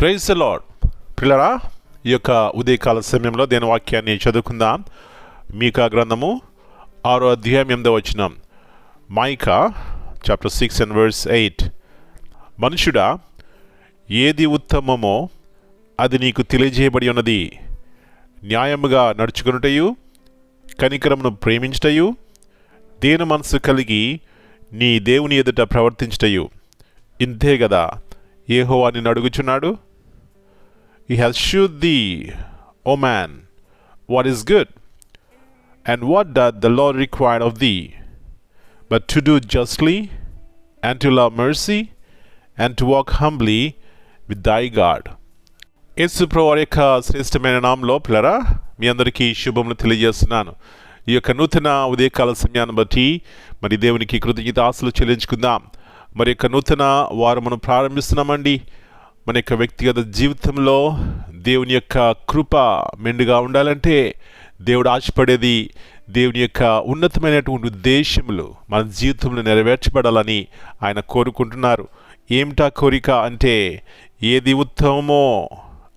Praise the lord. పిల్లరా, ఈ యొక్క ఉదయకాల సమయంలో దేని వాక్యాన్ని చదువుకుందాం. మీకా గ్రంథము 6వ అధ్యాయం 8వ వచనం. Mica chapter 6 and verse 8. మనుషుడా, ఏది ఉత్తమమో అది నీకు తెలియజేయబడి ఉన్నది. న్యాయముగా నడుచుకునుటయు, కనికరమును ప్రేమించుటయు, దేని మనసు కలిగి నీ దేవుని ఎదుట ప్రవర్తించుటయు. ఇంతే కదా యెహోవా నిన్ను అడుగుచున్నాడు. He has shewed thee, O man, what is good, and what doth the Lord require of thee, but to do justly, and to love mercy, and to walk humbly with thy God. యేసు ప్రభువు యొక్క శ్రేష్టమైన నామములో పిల్లరా మీ అందరికీ శుభములు తెలియజేస్తున్నాను. ఈ యొక్క నూతన ఉదయకాల సమయాన్ని బట్టి మరి దేవునికి కృతజ్ఞతాస్తులు చెల్లించుకుందాం. మరి యొక్క నూతన వారమును ప్రారంభిస్తున్నామండి. మన యొక్క వ్యక్తిగత జీవితంలో దేవుని యొక్క కృప మెండుగా ఉండాలంటే దేవుడు ఆశపడేది దేవుని యొక్క ఉన్నతమైనటువంటి ఉద్దేశములు మన జీవితంలో నెరవేర్చబడాలని ఆయన కోరుకుంటున్నారు. ఏమిటా కోరిక అంటే ఏది ఉత్తమమో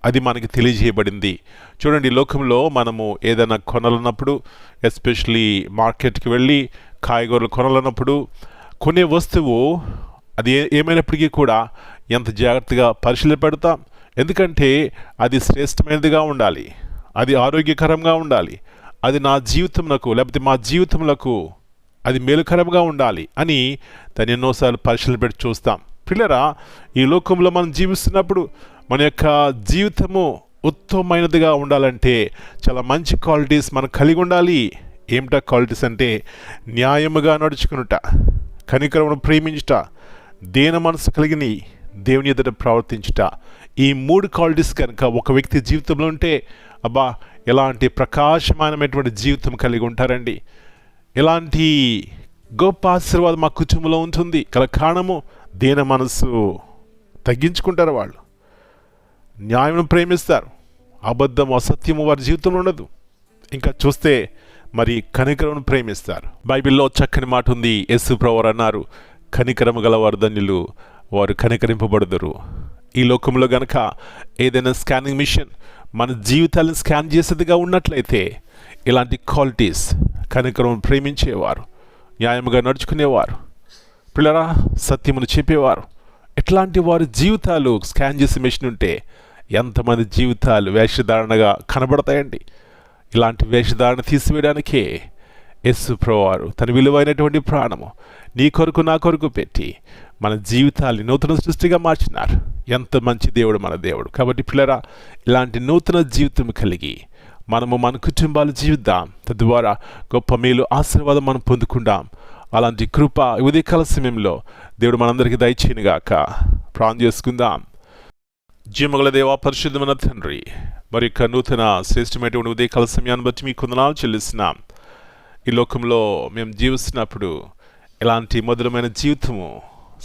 అది మనకి తెలియజేయబడింది. చూడండి, లోకంలో మనము ఏదైనా కొనాలన్నప్పుడు, ఎస్పెషలీ మార్కెట్కి వెళ్ళి కాయగూరలు కొనాలన్నప్పుడు కొనే వస్తువు అది ఏమైనప్పటికీ కూడా ఎంత జాగ్రత్తగా పరిశీలన పెడతాం. ఎందుకంటే అది శ్రేష్టమైనదిగా ఉండాలి, అది ఆరోగ్యకరంగా ఉండాలి, అది నా జీవితంలో లేకపోతే మా జీవితంలో అది మేలుకరంగా ఉండాలి అని దాన్ని ఎన్నోసార్లు పరిశీలన పెట్టి చూస్తాం. పిల్లరా, ఈ లోకంలో మనం జీవిస్తున్నప్పుడు మన యొక్క జీవితము ఉత్తమమైనదిగా ఉండాలంటే చాలా మంచి క్వాలిటీస్ మనం కలిగి ఉండాలి. ఏమిటా క్వాలిటీస్ అంటే న్యాయముగా నడుచుకునుట, కనికరమును ప్రేమించుట, దేన మనసు కలిగిన దేవుని ఎదుట ప్రవర్తించుట. ఈ 3 క్వాలిటీస్ కనుక ఒక వ్యక్తి జీవితంలో ఉంటే అబ్బా ఎలాంటి ప్రకాశమానమైనటువంటి జీవితం కలిగి ఉంటారండి. ఎలాంటి గొప్ప ఆశీర్వాదం మా కుటుంబంలో ఉంటుంది. గల కారణము దేన మనసు తగ్గించుకుంటారు, వాళ్ళు న్యాయం ప్రేమిస్తారు, అబద్ధము అసత్యము వారి జీవితంలో ఉండదు. ఇంకా చూస్తే మరి కనికరమును ప్రేమిస్తారు. బైబిల్లో చక్కని మాట ఉంది. యేసు ప్రభువు అన్నారు, కనికరము గలవారు ధన్యులు, వారు కనికరింపబడుదురు. ఈ లోకంలో గనక ఏదైనా స్కానింగ్ మిషన్ మన జీవితాలను స్కాన్ చేసేదిగా ఉన్నట్లయితే ఇలాంటి క్వాలిటీస్, కనికరమును ప్రేమించేవారు, న్యాయముగా నడుచుకునేవారు, పిల్లరా సత్యమును చెప్పేవారు, ఇట్లాంటి వారి జీవితాలు స్కాన్ చేసే మిషన్ ఉంటే ఎంతమంది జీవితాలు వేషధారణగా కనబడతాయండి. ఇలాంటి వేషధారణ తీసివేయడానికే యేసు ప్రభువారు తన విలువైనటువంటి ప్రాణము నీ కొరకు నా కొరకు పెట్టి మన జీవితాన్ని నూతన సృష్టిగా మార్చినారు. ఎంత మంచి దేవుడు మన దేవుడు. కాబట్టి పిల్లరా, ఇలాంటి నూతన జీవితం కలిగి మనము మన కుటుంబాలు జీవిద్దాం. తద్వారా గొప్ప మేలు ఆశీర్వాదం మనం పొందుకుందాం. అలాంటి కృప ఉదయకాల సమయంలో దేవుడు మనందరికీ దయచేయనుగాక. ప్రార్థన చేసుకుందాం. జీవముగల దేవా, పరిశుద్ధమైన తండ్రి, మరి యొక్క నూతన శ్రేష్టమైనటువంటి ఉదయకాల సమయాన్ని బట్టి మీకు వందనాలు చెల్లిస్తున్నాం. ఈ లోకంలో మేము జీవిస్తున్నప్పుడు ఇలాంటి మధురమైన జీవితము,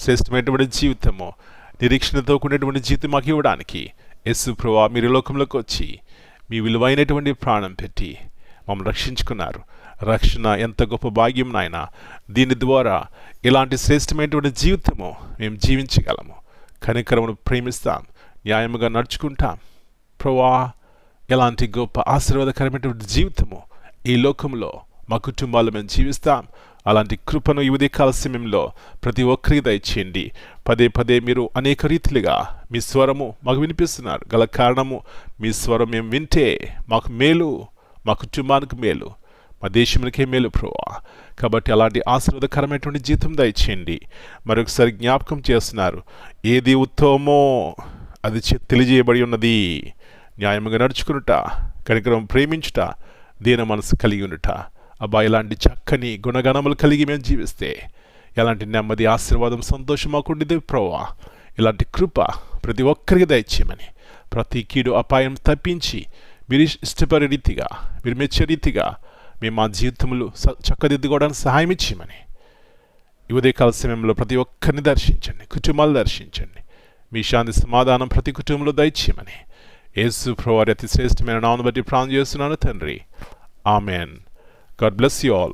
శ్రేష్టమైనటువంటి జీవితము, నిరీక్షణతో కూడినటువంటి జీవితం మాకు ఇవ్వడానికి యేసు ప్రభువా మీరు ఈ లోకంలోకి వచ్చి మీ విలువైనటువంటి ప్రాణం పెట్టి మమ్మల్ని రక్షించుకున్నారు. రక్షణ ఎంత గొప్ప భాగ్యం నాయన. దీని ద్వారా ఇలాంటి శ్రేష్టమైనటువంటి జీవితము మేము జీవించగలము. కనికరమును ప్రేమిస్తాం, న్యాయముగా నడుచుకుంటాం. ప్రభువా, ఎలాంటి గొప్ప ఆశీర్వాదకరమైనటువంటి జీవితము ఈ లోకంలో మా కుటుంబాలు మేము జీవిస్తాం. అలాంటి కృపను ఈ ఉదయకాల సమయంలో ప్రతి ఒక్కరికి దయచేయండి. పదే పదే మీరు అనేక రీతిలుగా మీ స్వరము మాకు వినిపిస్తున్నారు. గల కారణము మీ స్వరం మేము వింటే మాకు మేలు, మా కుటుంబానికి మేలు, మా దేశంకే మేలు ప్రభువా. కాబట్టి అలాంటి ఆశీర్వాదకరమైనటువంటి జీవితం దయచేయండి. మరొకసారి జ్ఞాపకం చేస్తున్నారు, ఏది ఉత్తమమో అది తెలియజేయబడి ఉన్నది. న్యాయముగా నడుచుకునుట, కనికరం ప్రేమించుట, దీన మనసు కలిగి ఉండుట. అబ్బా, ఇలాంటి చక్కని గుణగణములు కలిగి మేము జీవిస్తే ఎలాంటి నెమ్మది, ఆశీర్వాదం, సంతోషం మాకుండేది ప్రభువా. ఇలాంటి కృప ప్రతి ఒక్కరికి దయచేయమని, ప్రతి కీడు అపాయం తప్పించి మీరు ఇష్టపడే రీతిగా, మీరు మెచ్చే రీతిగా మేము మా జీవితంలో చక్కదిద్దుకోవడానికి సహాయం ఇచ్చేయమని ఈ ఉదయకాల సమయంలో ప్రతి ఒక్కరిని దర్శించండి, కుటుంబాలు దర్శించండి. మీ శాంతి సమాధానం ప్రతి కుటుంబంలో దయచేయమని యేసు ప్రభువారి అతి శ్రేష్టమైన నామమును బట్టి ప్రార్థన చేస్తున్నాను తండ్రి. Amen. God bless you all.